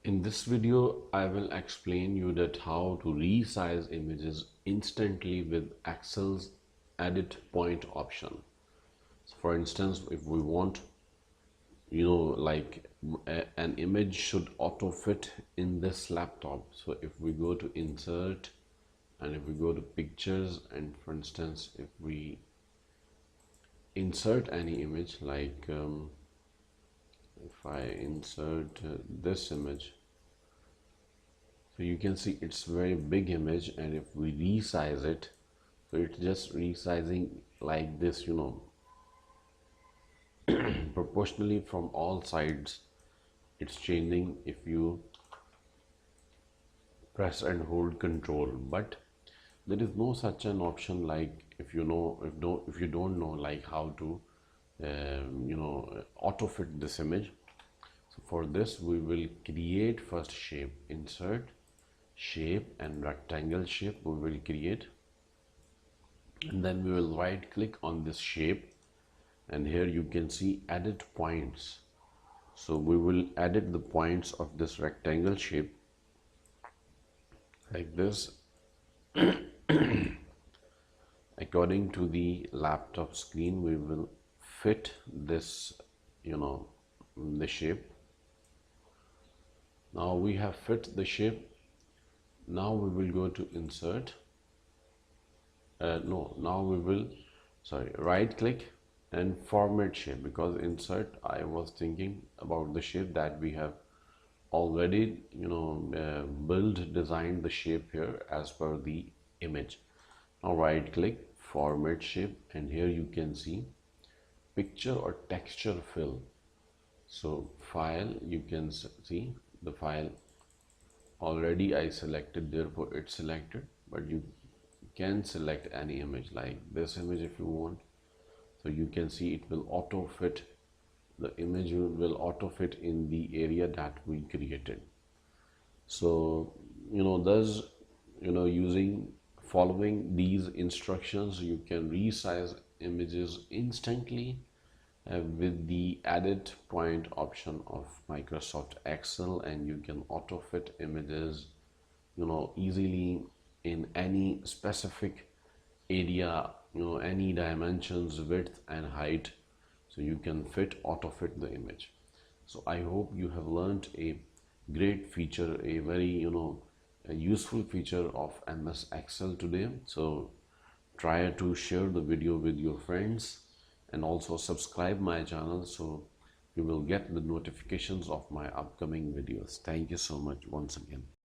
In this video, I will explain you that how to resize images instantly with Excel's edit point option. So for instance, if we want, an image should auto fit in this laptop. So if we go to insert and if we go to pictures, and for instance, if we insert any image if I insert this image, so you can see it's very big image, and if we resize it, so it's just resizing like this, proportionally from all sides it's changing if you press and hold control. But there is no such an option, like if you don't know like how to auto fit this image. So for this we will create first shape, insert shape, and rectangle shape we will create, and then we will right click on this shape, and here you can see edit points. So we will edit the points of this rectangle shape like this according to the laptop screen. We will fit this, the shape. Now we have fit the shape. Now we will go to insert. Now we will, right click and format shape, because insert, I was thinking about the shape that we have already designed the shape here as per the image. Now right click, format shape, and here you can see picture or texture fill. So file, you can see the file already I selected, therefore it's selected, but you can select any image like this image if you want. So you can see it will auto fit, the image will auto fit in the area that we created. So thus following these instructions, you can resize images instantly with the edit point option of Microsoft Excel, and you can auto fit images easily in any specific area, any dimensions, width and height. So you can auto fit the image. So I hope you have learned a great feature, a very a useful feature of MS Excel today. So try to share the video with your friends, and also subscribe my channel so you will get the notifications of my upcoming videos. Thank you so much once again.